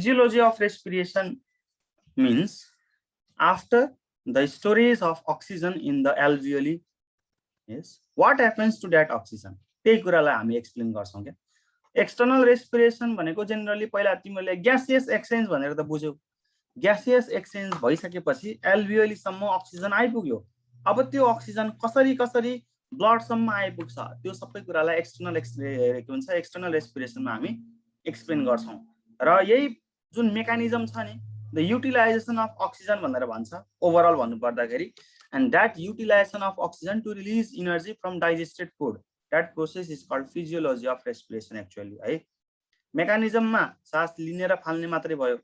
physiology of respiration means after the storage of oxygen in the alveoli, yes, what happens to that oxygen? त्यही कुरालाई हामी explain गर्छौं के external respiration भनेको generally पहिला तिमीले ग्यासियस एक्सचेन्ज भनेर त बुझ्यौ ग्यासियस एक्सचेन्ज भइसकेपछि एल्भियोली सम्म अक्सिजन आइपुग्यो अब त्यो अक्सिजन कसरी कसरी ब्लड सम्म आइपुग्छ त्यो सबै कुरालाई एक्सटर्नल रेस्पिरेसनमा हामी एक्सप्लेन गर्छौं र यही जुन मेकानिजम छ नि द युटिलाइजेसन अफ अक्सिजन भनेर भन्छ ओभरअल भन्नु पर्दाखेरि and that utilisation of oxygen to release energy from digested food that process is called physiology of respiration actually है मेकानिजममा सास लिने र फाल्ने मात्रै भयो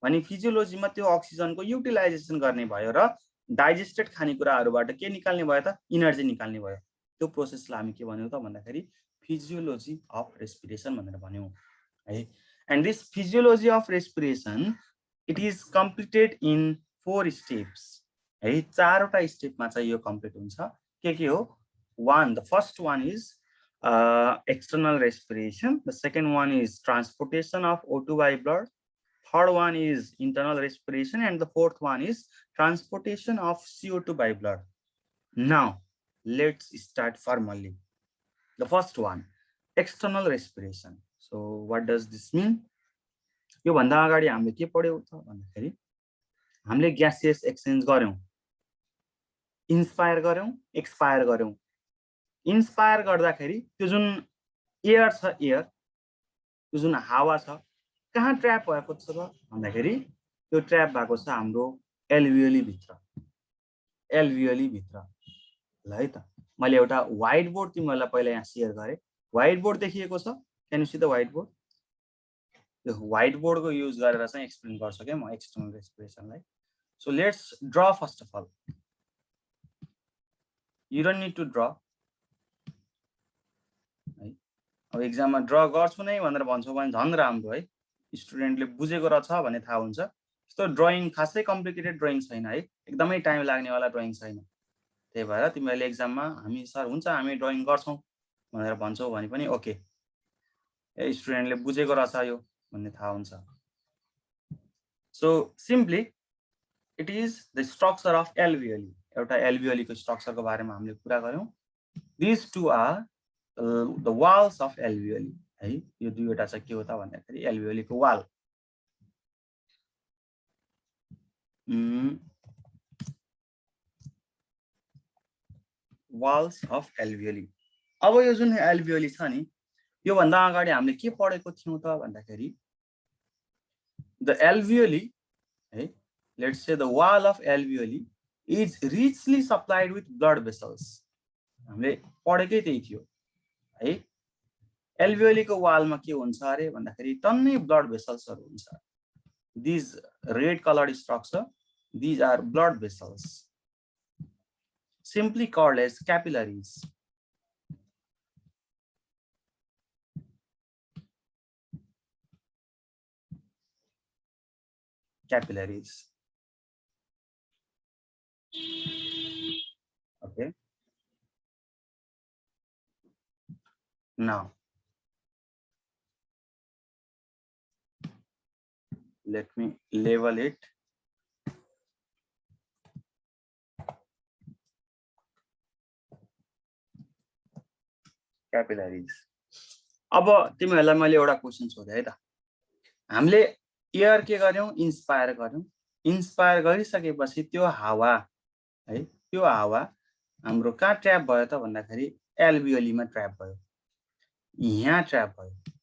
भने फिजियोलोजीमा त्यो अक्सिजनको युटिलाइजेसन गर्ने भयो र डाइजेस्टेड खानेकुराहरुबाट के निकाल्ने भयो त एनर्जी निकाल्ने भयो त्यो प्रोसेसलाई हामी के भन्यौ त भन्दाखेरि फिजियोलोजी अफ रेस्पिरेसन भनेर भन्यौ है and this physiology of respiration it is completed in 4 steps है चारवटा स्टेपमा चाहिँ यो कम्प्लिट हुन्छ के हो one the first one is external respiration, the second one is transportation of O2 by blood, third one is internal respiration, and the fourth one is transportation of CO2 by blood. Now let's start formally. The first one, external respiration. So what does this mean? यो भन्दा अगाडि हामीले के पढ्यौ त भन्दाखेरि हामीले gaseous exchange गर्यौं inspire गर्यौं एक्सपायर गर्यौं इन्स्पायर गर्दाखेरि त्यो जुन एयर छ एयर त्यो जुन हावा छ कहाँ ट्र्याप भएको छ त भन्दाखेरि त्यो ट्र्याप भएको छ हाम्रो एल्भियोली भित्र ल है त मैले एउटा व्हाइट बोर्ड तिमीहरुलाई पहिला यहाँ शेयर गरे व्हाइट बोर्ड देखिएको छ can you see the whiteboard त्यो व्हाइट बोर्ड को युज गरेर चाहिँ एक्सप्लेन गर्छु के म एक्सटर्नल रेस्पिरेसनलाई so let's draw first of all you don't need to draw अब एक्जाममा ड्र गर्छु नै भनेर भन्छौ भने झन् राम्रो है स्टुडेन्टले बुझेको रहेछ भन्ने थाहा हुन्छ यस्तो ड्राइङ खासै कम्प्लिकेटेड ड्राइङ छैन है एकदमै टाइम लाग्ने वाला ड्राइङ छैन त्यही भएर तिमीहरूले एक्जाममा हामी सर हुन्छ हामी ड्राइङ गर्छौं भनेर भन्छौ भने पनि ओके ए स्टुडेन्टले बुझेको रहेछ यो भन्ने थाहा हुन्छ so simply it is the structure of alveoli एउटा एल्भियोलीको स्ट्रक्चरको बारेमा हामीले कुरा गर्यौं this two are the walls of alveoli है यो दुईवटा चाहिँ के हो त भन्दाखेरि एल्भियोली को वाल walls of alveoli अब यो जुन एल्भियोली छ नि यो भन्दा अगाडि हामीले के पढेको थियौं त भन्दाखेरि the alveoli है let's say the wall of alveoli is richly supplied with blood vessels हामीले पढेकै त्यही थियो है एल्भियोली को वालमा के हुन्छ अरे भन्दाखेरि टन्नै ब्लड भेसल्सहरु हुन्छ this red coloured structure this are blood vessels simply called as capillaries okay now let me label it capillaries अब तिमीहरुलाई मैले एउटा क्वेशन सोधे है त हामीले एयर के गर्यौं इन्स्पायर गर्यौं इन्स्पायर गरिसकेपछि त्यो हावा है त्यो हावा हाम्रो कहाँ ट्र्याप भयो त भन्दाखेरि एल्भियोलीमा ट्र्याप भयो यहाँ ट्र्याप भयो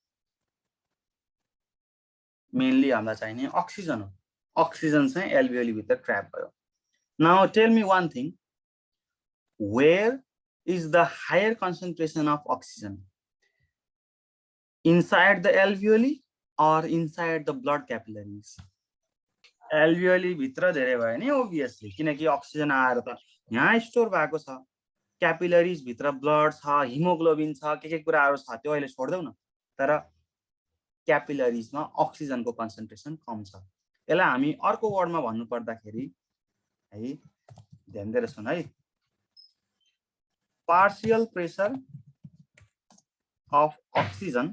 मेनली हामीलाई चाहिने अक्सिजन हो अक्सिजन चाहिँ एल्भियोली भित्र ट्र्याप भयो now tell me one thing where is the higher concentration of oxygen inside the alveoli or inside the blood capillaries एल्भियोली भित्र धेरै भयो नि obviously किनकि अक्सिजन आएर त यहाँ स्टोर भएको छ क्यापिलरीज भित्र ब्लड छ हिमोग्लोबिन छ के कुराहरु छ त्यो अहिले छोड्देऊ न तर क्यापिलरीजमा अक्सिजनको कन्सन्ट्रेसन कम छ यसलाई हामी अर्को वर्डमा भन्नु पर्दाखेरि है ध्यान दिएर सुन है partial pressure of oxygen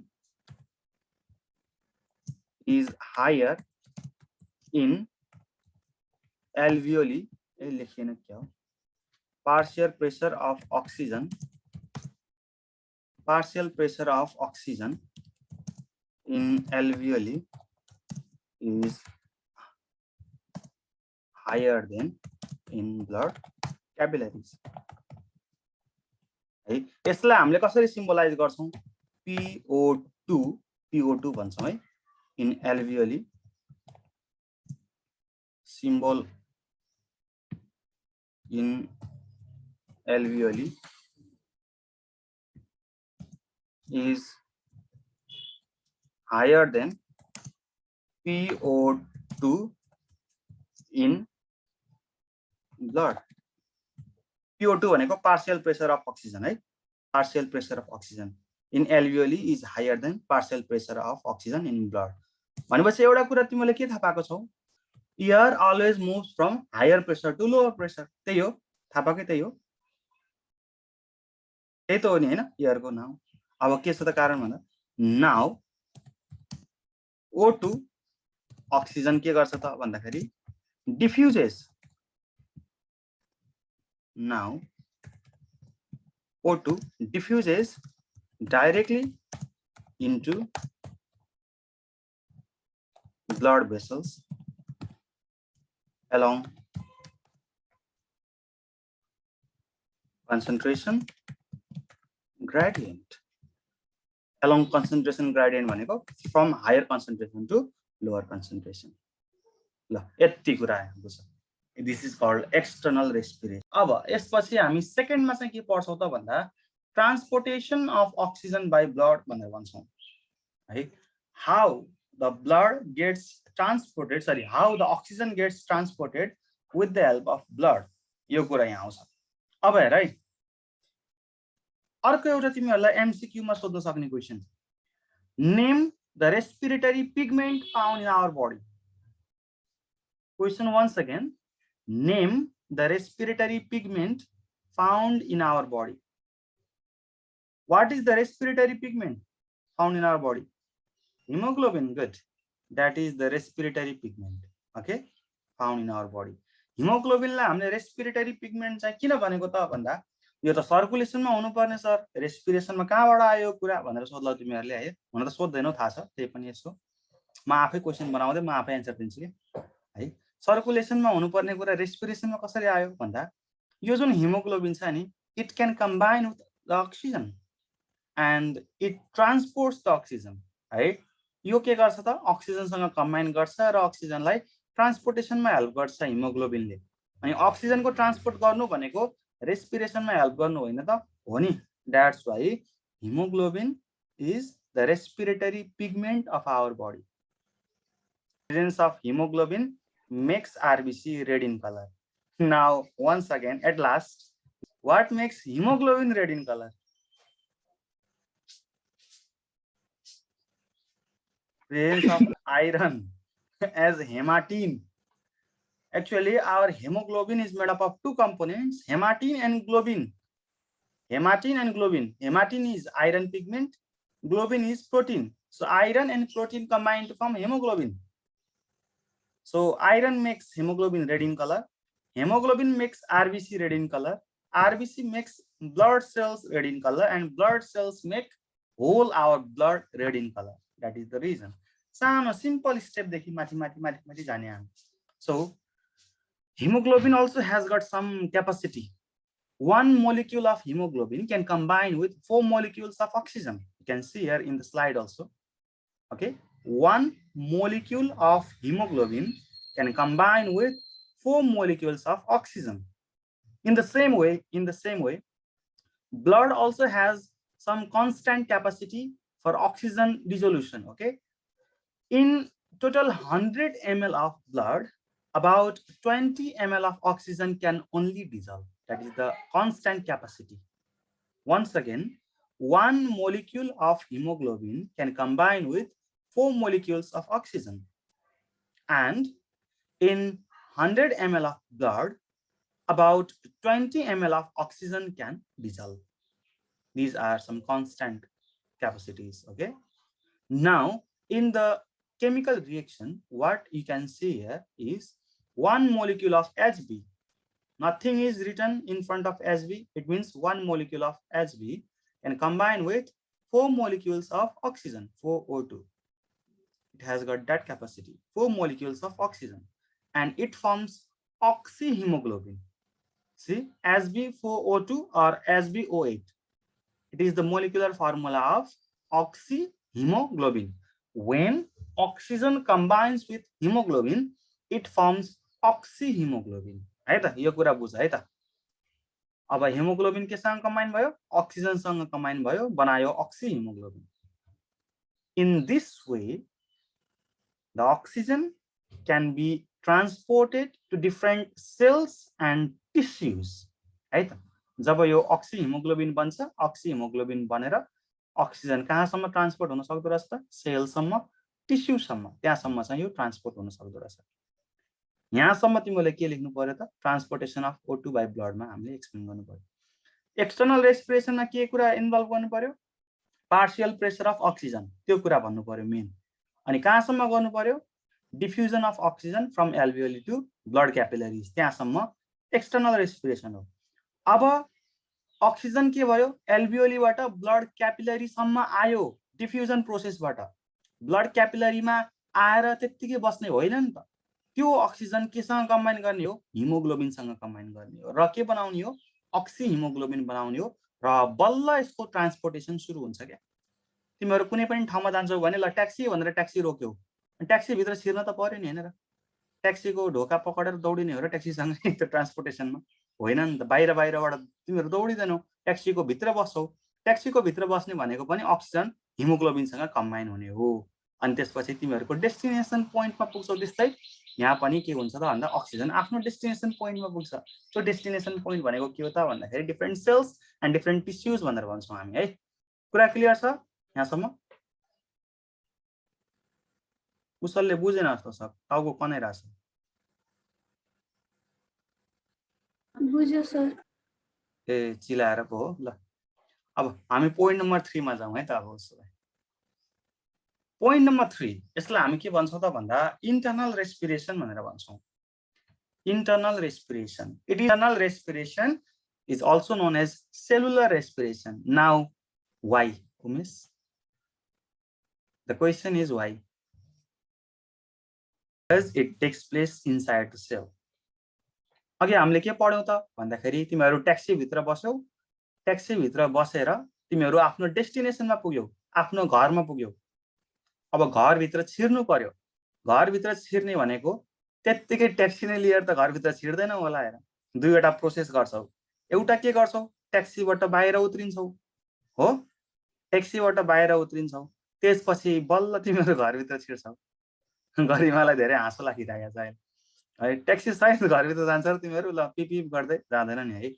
is higher in alveoli, partial pressure of oxygen in alveoli is higher than in blood capillaries. है यसलाई हामीले कसरी सिम्बलाइज गर्छौं PO2 भन्छौं है in alveoli symbol in alveoli is higher than PO2 in blood. PO2 भनेको partial pressure of oxygen है partial pressure of oxygen in alveoli is higher than partial pressure of oxygen in blood. भनेपछि एउटा कुरा तिमीले के थाहा पाएको छौ air always moves from higher pressure to lower pressure. त्यही हो थाहा पाएकै त्यही हो त्यही त हो नि हैन एयर को नाउ. अब के छ त कारण भन्दा नाउ O2 oxygen के गर्छ त भन्दाखेरि diffuses. Now O2 diffuses directly into blood vessels along concentration gradient. Along concentration gradient भनेको from higher concentration to lower concentration. ल यति कुरा आएको छ. This is called external respiration. अब यसपछि हामी सेकेन्डमा चाहिँ के पढ्छौं त भन्दा transportation of oxygen by blood भनेर भन्छौं है. How the blood gets transported, sorry, how the oxygen gets transported with the help of blood. यो कुरा यहाँ आउँछ. अब हेर है अर्को एउटा तिमीहरुलाई MCQ मा सोध्न सक्ने question. Name the respiratory pigment found in our body. Question once again. Name the respiratory pigment found in our body. What is the respiratory pigment found in our body? Hemoglobin. Good. That is the respiratory pigment. Okay, found in our body. Hemoglobin लाई हामीले respiratory pigment चाहिँ किन भनेको त भन्दा यो त circulation मा हुनुपर्ने सर रेस्पिरेसन मा कहाँबाट आयो कुरा भनेर सोध्ला तिमीहरुले है. हुन त सोध्दैनौ थाहा छ त्यही पनि यसो म आफै क्वेशन बनाउँदै म आफै आन्सर दिन्छु के है. सर्कुलेसन मा हुनुपर्ने कुरा रेस्पिरेसन मा कसरी आयो भन्दा यो जुन हिमोग्लोबिन छ नि it can combine with the oxygen and it transports the oxygen है. यो के गर्छ त अक्सिजन सँग कम्बाइन गर्छ र अक्सिजनलाई ट्रान्सपोर्टेसन मा हेल्प गर्छ हिमोग्लोबिनले. अनि अक्सिजन को ट्रान्सपोर्ट गर्नु भनेको रेस्पिरेसन मा हेल्प गर्नु होइन त हो नि. That's why haemoglobin is the respiratory pigment of our body. Presence of hemoglobin makes RBC red in color. Now once again at last, what makes hemoglobin red in color? Presence of iron as hematine. Actually our hemoglobin is made up of two components, hematine and globin. Hematine is iron pigment, globin is protein. So iron and protein combine to form hemoglobin. So iron makes hemoglobin red in color, hemoglobin makes RBC red in color, RBC makes blood cells red in color, and blood cells make whole our blood red in color. That is the reason. Some simple step देखि माथि जाने हामी. So hemoglobin also has got some capacity. One molecule of hemoglobin can combine with 4 molecules of oxygen. You can see here in the slide also. Okay, one molecule of hemoglobin can combine with 4 molecules of oxygen. In the same way, blood also has some constant capacity for oxygen dissolution. Okay, in total 100 ml of blood, about 20 ml of oxygen can only dissolve. That is the constant capacity. Once again, one molecule of hemoglobin can combine with 4 molecules of oxygen, and in 100 ml of blood, about 20 ml of oxygen can dissolve. These are some constant capacities. Okay, now in the chemical reaction, what you can see here is one molecule of Hb. Nothing is written in front of Hb. It means one molecule of Hb and combine with 4 molecules of oxygen, 4O2. It has got that capacity, 4 molecules of oxygen, and it forms oxyhemoglobin. See, Hb4O2 or Hbo8. It is the molecular formula of oxyhemoglobin. When oxygen combines with hemoglobin, it forms oxyhemoglobin. है त, यो कुरा बुझ है त। अब haemoglobin केसँग combine भयो, अक्सिजनसँग combine भयो, बनायो oxyhemoglobin. In this way, the oxygen can be transported to different cells and tissues. है त, जब यो oxyhemoglobin बन्छ, oxyhemoglobin बनेर अक्सिजन कहाँसम्म ट्रान्सपोर्ट हुन सक्दो रहेछ त, सेलसम्म, टिस्युसम्म, त्यहाँसम्म चाहिँ यो ट्रान्सपोर्ट हुन सक्दो रहेछ। यहाँसम्म तिमीले के लेख्नु पर्यो त, ट्रान्सपोर्टेसन अफ O2 बाइ ब्लडमा हामीले एक्सप्लेन गर्नु पर्यो। एक्सटर्नल रेस्पिरेसनमा के कुरा इन्भल्भ गर्नु पर्यो, पार्शियल प्रेसर अफ अक्सिजन, त्यो कुरा भन्नु पर्यो मेन। अनि कहाँसम्म गर्नु पर्यो, diffusion of oxygen from alveoli to blood capillaries, त्यहाँसम्म एक्सटर्नल रेस्पिरेसन हो। अब अक्सिजन के भयो, एल्भियोलीबाट ब्लड क्यापिलरीसम्म आयो, डिफ्युजन प्रोसेसबाट ब्लड क्यापिलरीमा आएर त्यतिकै बस्ने होइन नि त, त्यो अक्सिजन केसँग कम्बाइन गर्ने हो, हिमोग्लोबिनसँग कम्बाइन गर्ने हो र के बनाउने हो, अक्सिहेमोग्लोबिन बनाउने हो र बल्ल यसको ट्रान्सपोर्टेसन सुरु हुन्छ क्या। तिमीहरू कुनै पनि ठाउँमा जान्छौ भने ल ट्याक्सी भनेर ट्याक्सी रोक्यौ, ट्याक्सी भित्र छिर्न त पर्यो नि हैन र, ट्याक्सीको ढोका पकडेर दौडिने हो र ट्याक्सीसँग त्यो ट्रान्सपोर्टेसनमा होइन नि त। बाहिरबाट तिमीहरू दौडिदैनौ, ट्याक्सीको भित्र बस्छौ, ट्याक्सीको भित्र बस्ने भनेको पनि अक्सिजन हिमोग्लोबिनसँग कम्बाइन हुने हो। अनि त्यसपछि तिमीहरूको डेस्टिनेसन पोइन्टमा पुग्छौ। त्यस्तै यहाँ पनि के हुन्छ त भन्दा अक्सिजन आफ्नो डेस्टिनेसन पोइन्टमा पुग्छ। त्यो डेस्टिनेसन पोइन्ट भनेको के हो त भन्दाखेरि different cells and different tissues भनेर भन्छौँ हामी है। कुरा क्लियर छ यहाँसम्म? कुशलले बुझेन जस्तो छ, टाउको कनाइरहेछ। बुझ्यो सर। ए चिलाएर पो हो ल। अब हामी पोइन्ट नम्बर 3 मा जाउँ है त। अब उसो भए पोइन्ट नम्बर 3, यसलाई हामी के भन्छौँ त भन्दा इन्टर्नल रेस्पिरेसन भनेर भन्छौँ। Internal respiration, internal respiration is also known as cellular respiration. Now why, Umesh? The question is why? Because it takes place inside the cell. अघि हामीले के पढ्यौं त भन्दाखेरि तिमीहरू ट्याक्सी भित्र बस्यौ, ट्याक्सी भित्र बसेर तिमीहरू आफ्नो डेस्टिनेसनमा पुग्यौ, आफ्नो घरमा पुग्यौ। अब घर भित्र छिर्नु पर्यो, घर भित्र छिर्ने भनेको त्यतिकै ट्याक्सी नै लिएर त घर भित्र छिर्दैन होला हेर, दुईवटा प्रोसेस गर्छौ। एउटा के गर्छौ, ट्याक्सीबाट बाहिर उत्रिन्छौ हो, ट्याक्सीबाट बाहिर उत्रिन्छौ, त्यसपछि बल्ल तिमीहरू घर भित्र छिर्छौ। गरिमालाई धेरै हाँसो लागिरहेको छ है, ट्याक्सी सहित घर भित्र जान्छ र तिमीहरू ल पिप गर्दै जाँदैन नि है।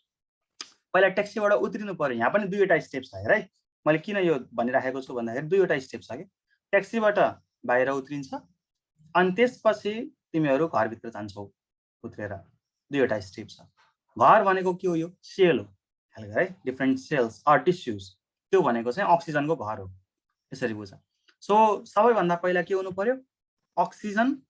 पहिला ट्याक्सीबाट उत्रिनु पर्यो। यहाँ पनि दुईवटा स्टेप छ हेर है, मैले किन यो भनिराखेको छु भन्दाखेरि दुईवटा स्टेप छ कि, ट्याक्सीबाट बाहिर उत्रिन्छ अनि त्यसपछि तिमीहरू घर भित्र जान्छौ उत्रेर, दुईवटा स्टेप छ। घर भनेको के हो, यो सेल हो है, डिफ्रेन्ट सेल्स अर टिस्युज, त्यो भनेको चाहिँ अक्सिजनको घर हो, यसरी बुझ। सो सबैभन्दा पहिला के हुनु पर्यो, अक्सिजन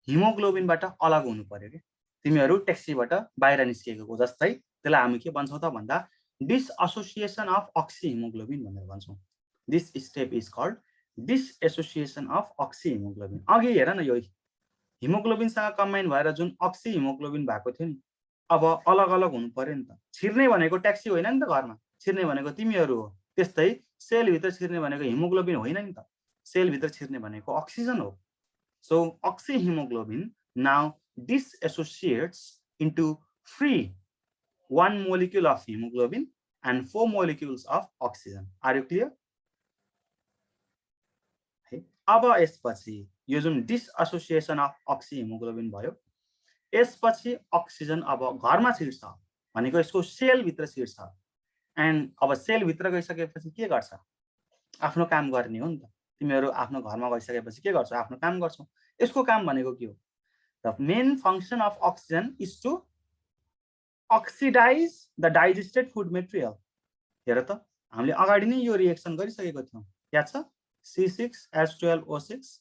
हिमोग्लोबिनबाट अलग हुनु पर्यो कि। तिमीहरू ट्याक्सीबाट बाहिर निस्किएको जस्तै, त्यसलाई हामी के भन्छौँ त भन्दा डिसएसोसिएसन अफ अक्सिहेमोग्लोबिन भनेर भन्छौँ। This step is called dissociation of oxyhaemoglobin. अघि हेर न, यो हिमोग्लोबिनसँग कम्बाइन भएर जुन अक्सिहेमोग्लोबिन भएको थियो नि, अब अलग अलग हुनु पर्यो नि त। छिर्ने भनेको ट्याक्सी होइन नि त, घरमा छिर्ने भनेको तिमीहरू हो। त्यस्तै सेलभित्र छिर्ने भनेको हिमोग्लोबिन होइन नि त, सेलभित्र छिर्ने भनेको अक्सिजन हो। So oxyhemoglobin now disassociates into free 1 molecule of hemoglobin and 4 molecules of oxygen. Are you clear? अब यसपछि यो जुन डिसएसोसिएसन अफ अक्सिहेमोग्लोबिन भयो, यसपछि अक्सिजन अब घरमा छिर्छ भनेको यसको सेल भित्र छिर्छ। एन्ड अब सेल भित्र गइसकेपछि के गर्छ, आफ्नो काम गर्ने हो नि त। तिमीहरू आफ्नो घरमा गइसकेपछि के गर्छौ, आफ्नो काम गर्छौ। यसको काम भनेको के हो, the main function of oxygen is to oxidise the digested food material. हेर त, हामीले अगाडि नै यो रिएक्सन गरिसकेको थियौँ, याद छ, C6H12O6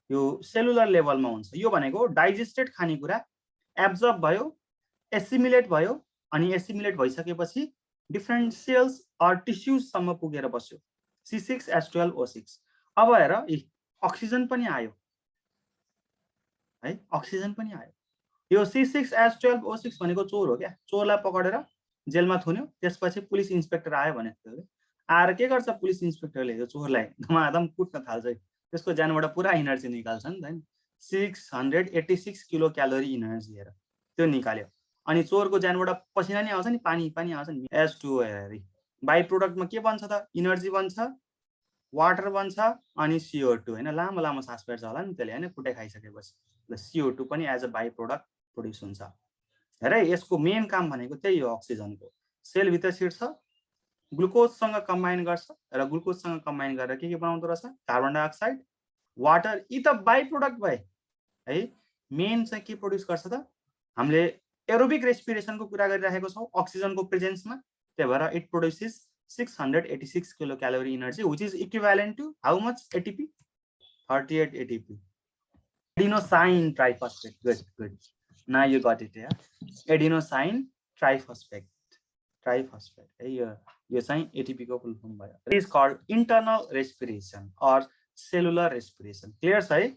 यो सेलुलर लेभलमा हुन्छ। यो भनेको डाइजेस्टेड खानेकुरा एब्जर्ब भयो, एसिमिलेट भयो, अनि एसिमिलेट भइसकेपछि डिफ्रेन्ट सेल्स अर टिस्युजसम्म पुगेर बस्यो। C6H12O6। अब हेर अक्सिजन पनि आयो है, अक्सिजन पनि आयो। यो C6H12O6 भनेको चोर हो क्या, चोरलाई पकडेर जेलमा थुन्यो, त्यसपछि पुलिस इन्सपेक्टर आयो भने आएर के गर्छ पुलिस इन्सपेक्टरले, यो चोरलाई धमाधम कुट्न थाल्छ, त्यसको ज्यानबाट पुरा इनर्जी निकाल्छ नि त। 686 किलो क्यालोरी इनर्जी हेर त्यो निकाल्यो। अनि चोरको ज्यानबाट पसिना नि आउँछ नि, पानी पानी आउँछ नि। H2O हेरी बाई प्रोडक्टमा के बन्छ त, इनर्जी बन्छ, वाटर बन्छ, अनि CO2 हैन, लामो लामो सास फेर्छ होला नि त्यसले हैन, कुटे खाइसकेपछि। ल CO2 पनि as a by product produce हुन्छ। हेरे यसको मेन काम भनेको त्यही हो, अक्सिजनको सेल भित्र छिर्छ, ग्लुकोजसँग कम्बाइन गर्छ र ग्लुकोजसँग कम्बाइन गरेर के बनाउँदो रहेछ, कार्बन डाइअक्साइड, वाटर। यी त बाई प्रोडक्ट भए है। मेन चाहिँ के प्रोड्युस गर्छ त, हामीले एरोबिक रेस्पिरेसनको कुरा गरिरहेको छौँ अक्सिजनको प्रेजेन्समा, त्यही भएर it produces 686 kilo calorie energy, which is equivalent to how much ATP? 38 ATP. Adenosine triphosphate. Good, good. Now you got it, yeah. Adenosine triphosphate. Triphosphate. You're saying ATP को full form भयो. It is called internal respiration or cellular respiration. Clear, sir?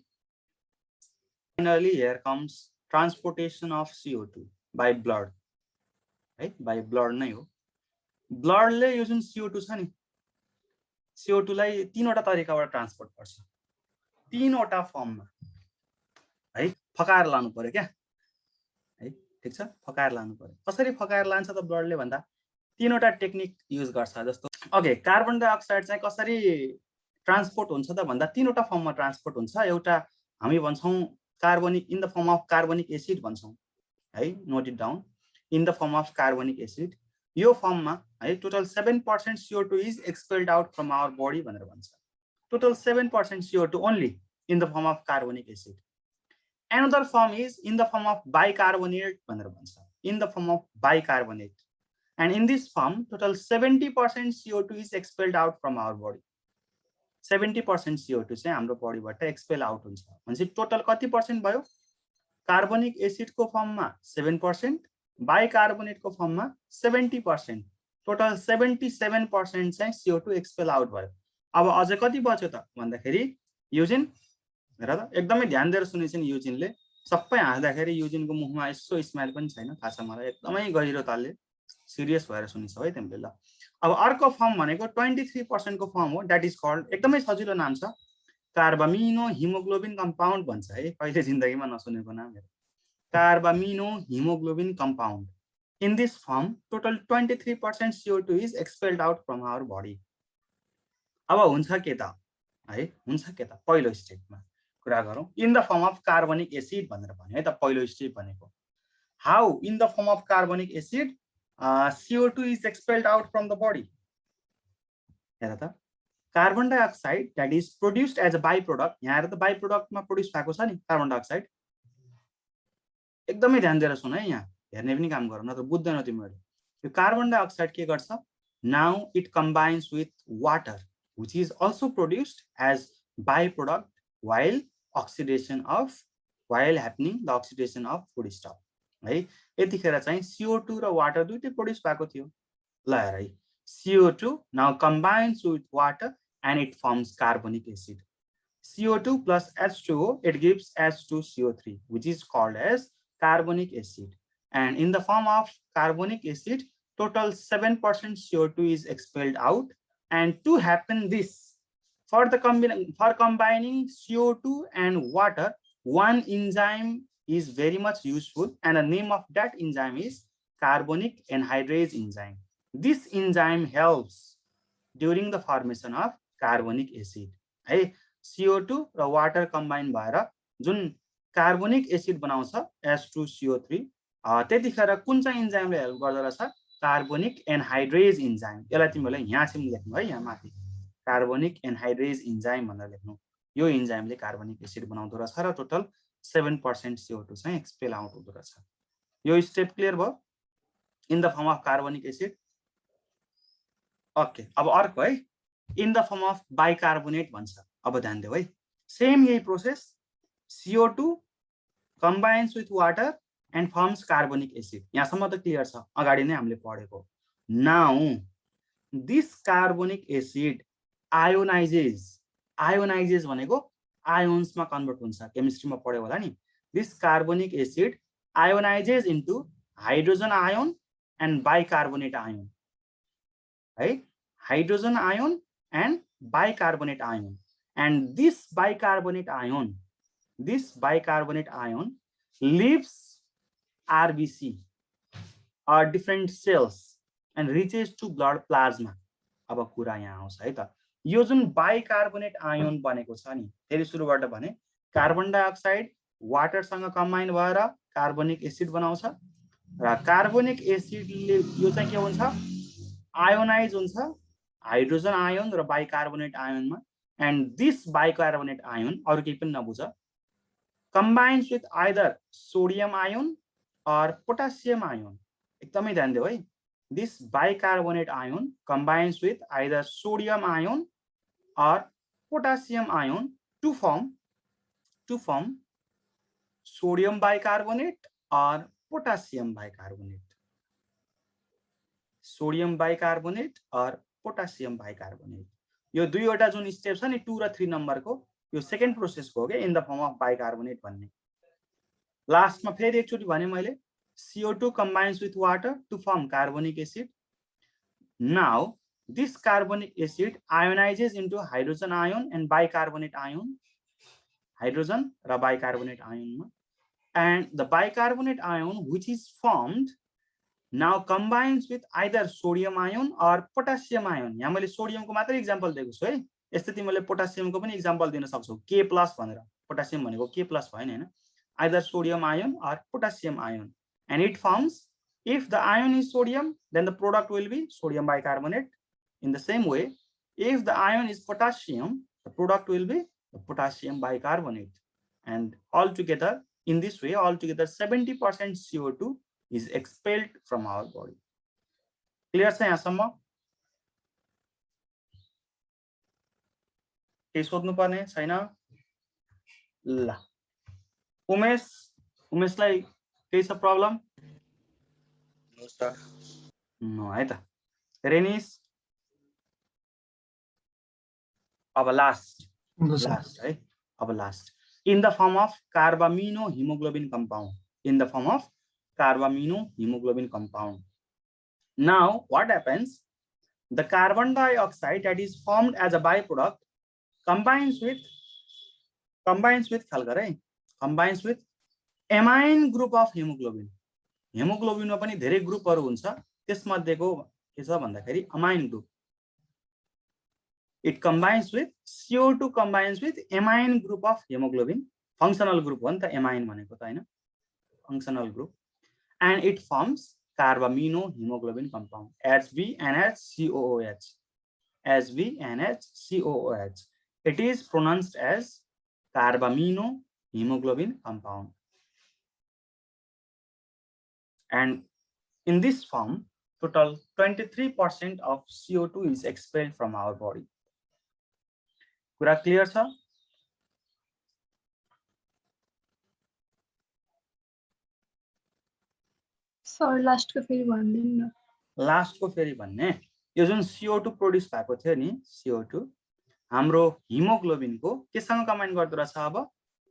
Finally, here comes transportation of CO2 by blood. Right? By blood नै हो। ब्लडले यो जुन CO2 छ नि, CO2 लाई तीनवटा तरिकाबाट ट्रान्सपोर्ट गर्छ, तीनवटा फर्ममा है। फकाएर लानु पर्यो क्या है, ठीक छ, फकाएर लानु पर्यो। कसरी फकाएर लान्छ त ब्लडले भन्दा तीनवटा टेक्निक युज गर्छ। जस्तो ओके, कार्बन डाइअक्साइड चाहिँ कसरी ट्रान्सपोर्ट हुन्छ त भन्दा तीनवटा फर्ममा ट्रान्सपोर्ट हुन्छ। एउटा हामी भन्छौँ carbonic, in the form of carbonic acid भन्छौँ है, note it down, in the form of carbonic acid. यो फर्ममा है total 7% CO2 is expelled out from our body भनेर भन्छ। Total 7% CO2 only in the form of carbonic acid. Another form is in the form of bicarbonate भनेर भन्छ, in the form of bicarbonate. And in this form total 70% CO2 is expelled out from our body. 70% CO2 चाहिँ हाम्रो बडीबाट expel out हुन्छ भनेपछि total कति percent भयो, कार्बनिक एसिडको फर्ममा 7%, बाइकार्बोनेटको फर्ममा 70%, टोटल 77% चाहिँ CO2 एक्सपेल आउट भयो। अब अझै कति बच्यो त भन्दाखेरि युजिन, हेर त एकदमै ध्यान दिएर सुनेछ नि युजिनले, सबै हाँस्दाखेरि युजिनको मुखमा यसो स्माइल पनि छैन, थाहा छ मलाई, एकदमै गहिरो तालले सिरियस भएर सुनिन्छ है तिमीले। ल अब अर्को फर्म भनेको 23% को फर्म हो, द्याट इज कल्ड, एकदमै सजिलो नाम छ, कार्बामिनो हिमोग्लोबिन कम्पाउन्ड भन्छ है, कहिले जिन्दगीमा नसुनेको नाम हो, carbamino haemoglobin compound. In this form, total 23% CO2 is expelled out from our body. अब हुन्छ के त है, हुन्छ के त, पहिलो स्टेपमा कुरा गरौँ। In the form of carbonic acid भनेर भन्यो है त, पहिलो स्टेप भनेको how in the form of carbonic acid CO2 is expelled out from the body. हेर त, carbon dioxide that is produced as a byproduct, यहाँ हेर त बाइप्रोडक्टमा प्रोड्युस भएको छ नि कार्बन डाइअक्साइड, एकदमै ध्यान दिएर सुन है, यहाँ हेर्ने पनि काम गर, नत्र बुझ्दैन तिमीहरूले। यो कार्बन डाइअक्साइड के गर्छ, now it combines with water which is also produced as byproduct while happening the oxidation of foodstuff है। यतिखेर चाहिँ CO2 र वाटर दुईटै प्रोड्युस भएको थियो। ल हेर है, CO2 now combines with water and it forms carbonic acid. CO2 plus H2O, it gives H2CO3 which is called as carbonic acid. And in the form of carbonic acid, total 7% CO2 is expelled out. And to happen this, for combining CO2 and water, one enzyme is very much useful, and the name of that enzyme is carbonic anhydrase enzyme. This enzyme helps during the formation of carbonic acid. है, CO2 र water combine भएर जुन कार्बनिक acid बनाउँछ H2CO3, त्यतिखेर कुन चाहिँ इन्जाइमले help गर्दो रहेछ, कार्बनिक एनहाइड्रेज इन्जाइम। यसलाई तिमीलाई यहाँ चाहिँ लेख्नु है, यहाँ माथि कार्बनिक एनहाइड्रेज इन्जाइम भनेर लेख्नु। यो इन्जाइमले कार्बनिक एसिड बनाउँदो रहेछ र टोटल 7% CO2 चाहिँ एक्सपेल आउट हुँदो रहेछ। यो स्टेप क्लियर भयो, in the form of carbonic acid. Okay, अब अर्को है, in the form of bicarbonate भन्छ। अब ध्यान देऊ है, सेम यही process CO2 combines with water and forms carbonic acid. यहाँसम्म त क्लियर छ, अगाडि नै हामीले पढेको. Now this carbonic acid ionizes भनेको ions मा कन्भर्ट हुन्छ, केमिस्ट्रीमा पढ्यो होला नि. This carbonic acid ionizes into hydrogen ion and bicarbonate ion. Right? Hydrogen ion and bicarbonate ion. And this bicarbonate ion leaves RBC or different cells and reaches to blood plasma. अब कुरा यहाँ आउँछ है त. यो जुन बाइकार्बोनेट आयोन बनेको छ नि, फेरि सुरुबाट भने कार्बन डाइअक्साइड वाटरसँग कम्बाइन भएर कार्बोनिक एसिड बनाउँछ र कार्बोनिक एसिडले यो चाहिँ के हुन्छ, आयोनाइज हुन्छ हाइड्रोजन आयोन र बाइकार्बोनेट आयोनमा. एन्ड दिस बाइकार्बोनेट आयोन अरु केही पनि नबुझ, combines with either sodium ion or potassium ion. एकदमै ध्यान दिऊ है. This bicarbonate ion combines with either sodium ion or potassium ion to form sodium bicarbonate or potassium bicarbonate. Sodium bicarbonate or potassium bicarbonate. यो दुईवटा जुन step छ नि 2 र 3 नम्बरको, यो सेकेन्ड प्रोसेस हो के, in the form of bicarbonate भन्ने. लास्टमा फेरि एकचोटी भने मैले, CO2 combines with water to form carbonic acid. Now this carbonic acid ionizes into hydrogen ion and bicarbonate ion, hydrogen र bicarbonate ion, and the bicarbonate ion which is formed now combines with either sodium ion or potassium ion. यहाँ मैले sodium को मात्र example दिएको छु है, यस्तै तिमीले पोटासियम को पनि एक्जाम्पल दिन सक्छौ. K+ भनेर, पोटासियम भनेको K+ भएन हैन, either sodium ion or potassium ion, and it forms, if the ion is sodium then the product will be sodium bicarbonate. In the same way, if the ion is potassium, the product will be the potassium bicarbonate. And altogether, in this way, altogether 70% CO2 is expelled from our body. Clear छ यहाँसम्म? के सोध्नु पर्ने छैन? ल उमेशलाई केही छ problem? No sir. No है त. रेनिस अब लास्ट है, अब last. In the form of carbaminohemoglobin compound. In the form of carbaminohemoglobin compound. Now what happens? The carbon dioxide that is formed as a byproduct combines with amine group of hemoglobin. Haemoglobin में पनि धेरै ग्रुपहरु हुन्छ, त्यसमध्येको के छ भन्दाखेरि amine group. It combines with CO2 combines with amine group of hemoglobin, functional group हो नि त amine भनेको त हैन, functional group, and it forms carbaminohemoglobin compound, HbNH-COOH. HbNH-COOH. It is pronounced as carbaminohemoglobin compound. And in this form, total 23% of CO2 is expelled from our body. कुरा clear छ? Sir last को फेरि भन्दिनु न. Last को फेरि भन्ने, यो जुन CO2 प्रोड्युस भएको थियो नि, CO2 हाम्रो हिमोग्लोबिन को केसँग कम्बाइन गर्दो रहेछ? अब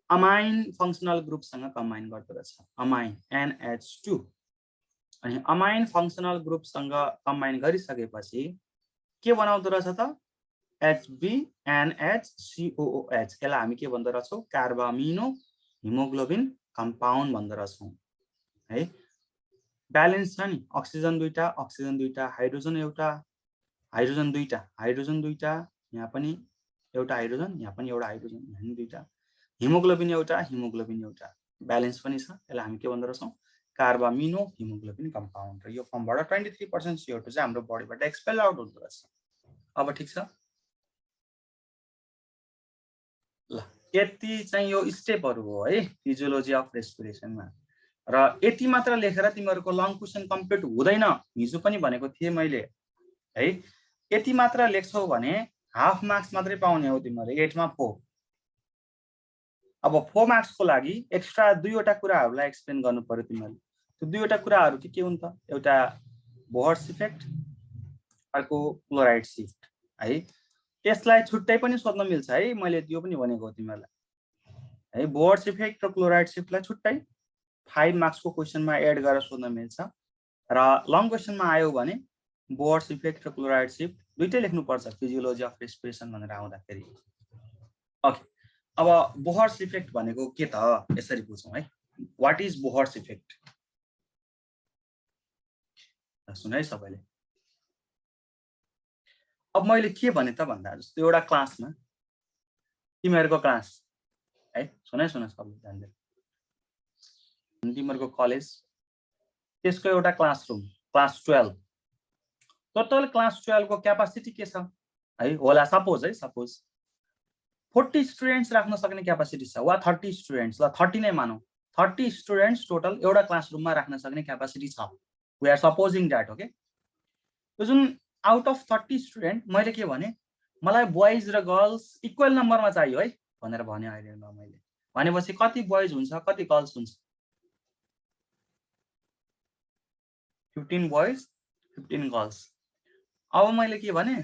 अमाइन फंक्शनल ग्रुप सँग कम्बाइन गर्दो रहेछ, अमाइन NH2. अनि अमाइन फंक्शनल ग्रुप सँग कम्बाइन गरिसकेपछि के बनाउँदो रहेछ त? HbNH-COOH. यसलाई हामी के भन्दो रहेछौं? कार्बामिनोहिमोग्लोबिन कम्पाउन्ड भन्दो रहेछौं है. ब्यालेन्स छ नि, अक्सिजन दुईटा, हाइड्रोजन एउटा, हाइड्रोजन दुईटा, यहाँ पनि एउटा हाइड्रोजन, यहाँ पनि एउटा हाइड्रोजन, यहाँ दुईटा, हिमोग्लोबिन एउटा, ब्यालेन्स पनि छ. यसलाई हामी के भन्दो रहेछौं? कार्बामिनोहिमोग्लोबिन कम्पाउन्ड. र यो फर्मबाट 23% CO2 चाहिँ हाम्रो बडीबाट एक्सपेल आउट हुँदो रहेछ. अब ठीक छ ल. यति चाहिँ यो स्टेपहरु हो है फिजियोलोजी अफ रेस्पिरेसनमा. र यति मात्र लेखेर तिमीहरुको लङ क्वेशन कम्प्लिट हुँदैन. हिजो पनि भनेको थिए मैले है, यति मात्र लेख्छौ भने हाफ मार्क्स मात्रै पाउने हो तिमीहरु, 8 मा 4. अब 4 मार्क्स को लागि एक्स्ट्रा दुईवटा कुराहरूलाई एक्सप्लेन गर्नु पर्यो तिमीले। त्यो दुईवटा कुराहरू के हुन् त? एउटा बोहर्स इफेक्ट, अर्को क्लोराइड शिफ्ट है। त्यसलाई छुट्टै पनि सोध्न मिल्छ है, मैले त्यो पनि भनेको हो तिमीलाई है। बोहर्स इफेक्ट र क्लोराइड शिफ्टलाई छुट्टै 5 मार्क्स को क्वेशनमा एड गरेर सोध्न मिल्छ र लङ क्वेशनमा आयो भने बोहर्स इफेक्ट र क्लोराइड शिफ्ट दुईटै लेख्नु पर्छ फिजियोलोजी अफ रेस्पिरेसन भनेर आउँदाखेरि। ओके, अब बोहर्स इफेक्ट भनेको के त यसरी बुझौँ है। What is Bohr's effect? सुन है सबैले। अब मैले के भने त भन्दा जस्तो एउटा क्लासमा तिमीहरूको क्लास है, सुन सबैले ध्यान दिएर, तिमीहरूको कलेज त्यसको एउटा क्लासरुम क्लास 12, टोटल क्लास 12 को क्यापासिटी के छ है होला, सपोज है, सपोज 40 स्टुडेन्ट्स राख्न सक्ने क्यापासिटी छ वा 30 स्टुडेन्ट्स, ल 30 नै मानौ, 30 स्टुडेन्ट्स टोटल एउटा क्लासरुममा राख्न सक्ने क्यापासिटी छ। We are supposing that. Okay, त्यो जुन आउट अफ 30 स्टुडेन्ट मैले के भने, मलाई बोइज र गर्ल्स इक्वल नम्बरमा चाहियो है भनेर भने अहिले मैले। भनेपछि कति बोइज हुन्छ कति गर्ल्स हुन्छ? 15 बोइज 15 गर्ल्स। अब मैले के भने,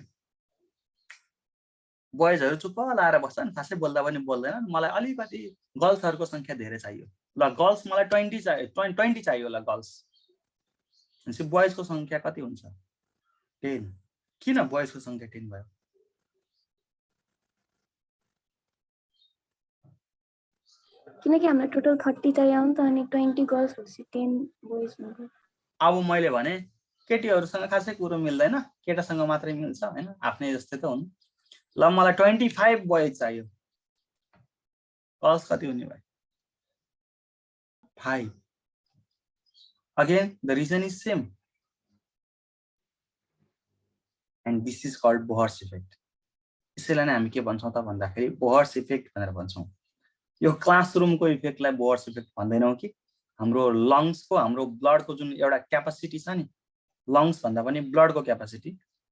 बोइजहरु चुप्प लाएर बस्छन्, खासै बोल्दा पनि बोल्दैनन्, मलाई अलिकति गर्ल्सहरुको संख्या धेरै चाहियो। ल गर्ल्स मलाई 20 चाहियो, 20 चाहियो ल गर्ल्स। भनेपछि बोइजको संख्या कति हुन्छ? 10। किन बोइजको संख्या 10 भयो? किनकि हामीलाई टोटल 30 चाहियो नि त, अनि 20 गर्ल्स भएपछि 10 बोइज हुन्छ। अब मैले भने केटीहरुसँग खासै कुरो मिल्दैन, केटासँग मात्रै मिल्छ हैन, आफ्नै जस्तै त हुन्। ल मलाई 25 बोइज चाहियो, गर्ल्स कति हुने भयो? 5। Again, the reason is same. And this is called Bohr's effect. यसैलाई नै हामी के भन्छौं त भन्दाखेरि बोहर्स इफेक्ट भनेर भन्छौं। यो क्लासरुमको इफेक्टलाई बोहर्स इफेक्ट भन्दैनौ कि हाम्रो लङ्सको, हाम्रो ब्लडको जुन एउटा क्यापासिटी छ नि, लङ्स भन्दा पनि ब्लडको क्यापासिटी,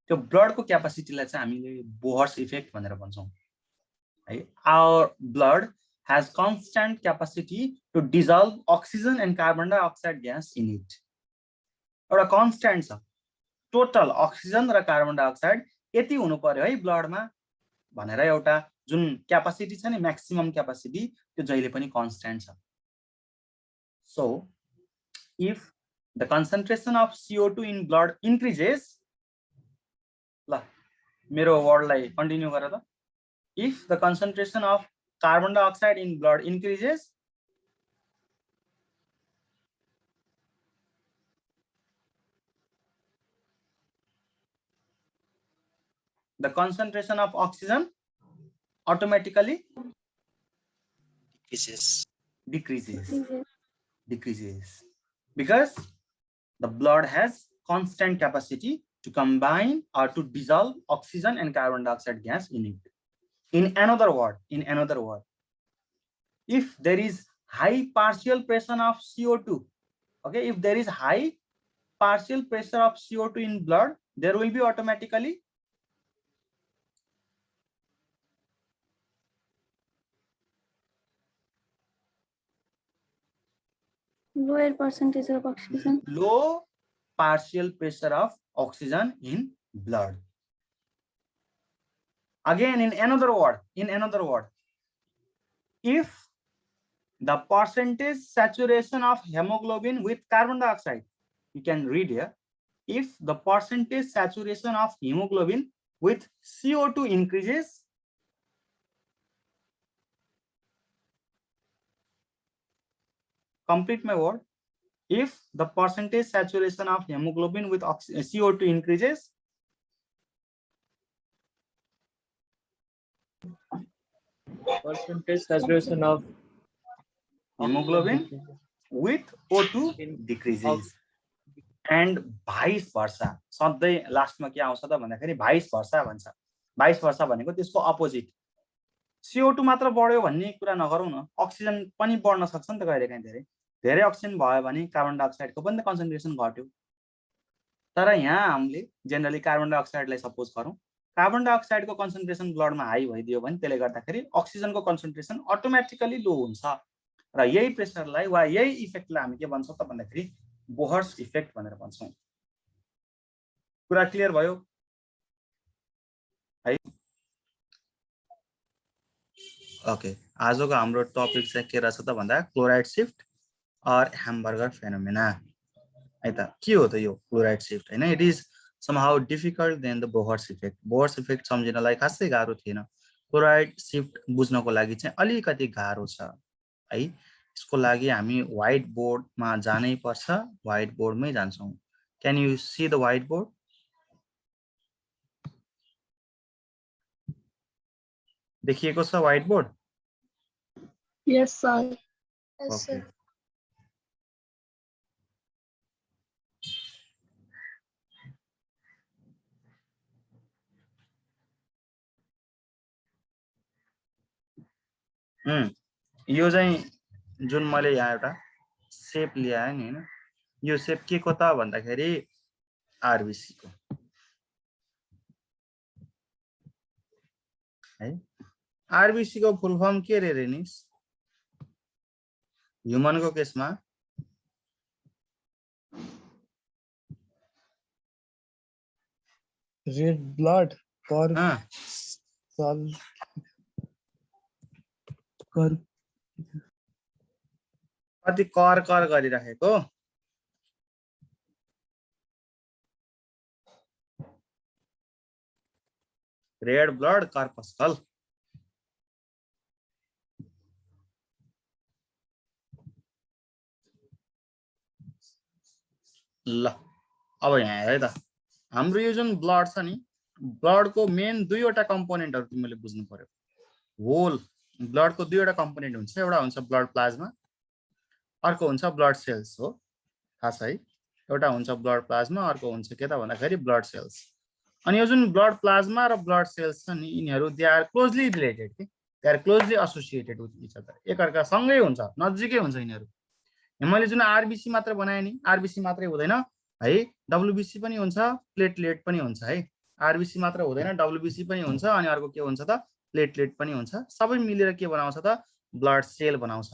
त्यो ब्लडको क्यापासिटीलाई चाहिँ हामीले बोहर्स इफेक्ट भनेर भन्छौं है। Our blood has constant capacity to dissolve oxygen and carbon dioxide gas in it. एउटा कन्स्ट्यान्ट छ, टोटल अक्सिजन र कार्बन डाइअक्साइड यति हुनु पर्यो है ब्लडमा भनेर एउटा जुन क्यापासिटी छ नि, म्याक्सिमम क्यापासिटी, त्यो जहिले पनि कन्स्ट्यान्ट छ। So if the concentration of CO2 in blood increases, ल मेरो वर्डलाई कन्टिन्यू गर त। If the concentration of carbon dioxide in blood increases, the concentration of oxygen automatically decreases because the blood has constant capacity to combine or to dissolve oxygen and carbon dioxide gas in it. In another word, if there is high partial pressure of CO2, okay, if there is high partial pressure of CO2 in blood, there will be automatically lower percentage of oxygen, low partial pressure of oxygen in blood. Again, in another word, if the percentage saturation of hemoglobin with carbon dioxide, you can read here, if the percentage saturation of hemoglobin with CO2 increases, complete my word, if the percentage saturation of hemoglobin with CO2 increases, percentage saturation of hemoglobin with O2 decreases, and vice versa. सधैं लास्टमा के आउँछ त भन्दाखेरि vice versa भन्छ। vice versa भनेको त्यसको opposite. CO2 मात्र बढ्यो भन्ने कुरा नगरौँ न, अक्सिजन पनि बढ्न सक्छ नि त कहिलेकाहीँ। धेरै अक्सिजन भयो भने कार्बन डाइअक्साइडको पनि त कन्सन्ट्रेसन घट्यो। तर यहाँ हामीले जेनरली कार्बन डाइअक्साइडलाई सपोज गरौँ, कार्बन डाइअक्साइडको कन्सन्ट्रेसन ब्लडमा हाई भइदियो भने त्यसले गर्दाखेरि अक्सिजनको कन्सन्ट्रेसन अटोमेटिकली लो हुन्छ र यही प्रेसरलाई वा यही इफेक्टलाई हामी के भन्छौँ त भन्दाखेरि बोहर्स इफेक्ट भनेर भन्छौँ। कुरा क्लियर भयो है? ओके, आजको हाम्रो टपिक चाहिँ के रहेछ त भन्दा chloride shift or hamburger phenomena है त। के हो त यो क्लोराइड शिफ्ट हैन? It is somehow difficult than the Bohr's effect. Bohr's effect सम्झिनलाई खासै गाह्रो थिएन। क्लोराइड शिफ्ट बुझ्नको लागि चाहिँ अलिकति गाह्रो छ है। यसको लागि हामी व्हाइट बोर्डमा जानै पर्छ, व्हाइट बोर्डमै जान्छौँ। Can you see the whiteboard? देखिएको छ white board? Yes, sir. Yes, okay, sir. यो चाहिँ जुन मैले यहाँ एउटा सेप ल्याएँ नि हैन, यो सेप के को त भन्दाखेरि आरबिसी को है। आरबिसी को फुल फर्म के रे रेनिस? ह्युमन को केसमा रेड ब्लड कर साल कर कति कर कर गरिराखेको रेड ब्लड कर्पस्कल। ल अब यहाँ हेर है त, हाम्रो यो जुन ब्लड छ नि, ब्लड को मेन दुईवटा कम्पोनेन्टहरु तिमीले बुझ्नु पर्यो। होल ब्लड को दुईवटा कम्पोनेन्ट हुन्छ, एउटा हुन्छ ब्लड प्लाज्मा, अर्को हुन्छ ब्लड सेल्स हो, थाहा छ है? एउटा हुन्छ ब्लड प्लाज्मा, अर्को हुन्छ के त भन्दाखेरि ब्लड सेल्स। अनि यो जुन ब्लड प्लाज्मा र ब्लड सेल्स छ नि, यिनीहरू दे आर क्लोजली रिलेटेड के, they are closely associated with each other. एकअर्का सँगै हुन्छ, नजिकै हुन्छ यिनीहरू। मैले जुन आरबिसी मात्र बनाएँ नि, आरबिसी मात्रै हुँदैन है, डब्लुबिसी पनि हुन्छ, प्लेटलेट पनि हुन्छ है। आरबिसी मात्र हुँदैन, डब्लुबिसी पनि हुन्छ, अनि अर्को के हुन्छ त प्लेटलेट पनि हुन्छ। सबै मिलेर के बनाउँछ त ब्लड सेल बनाउँछ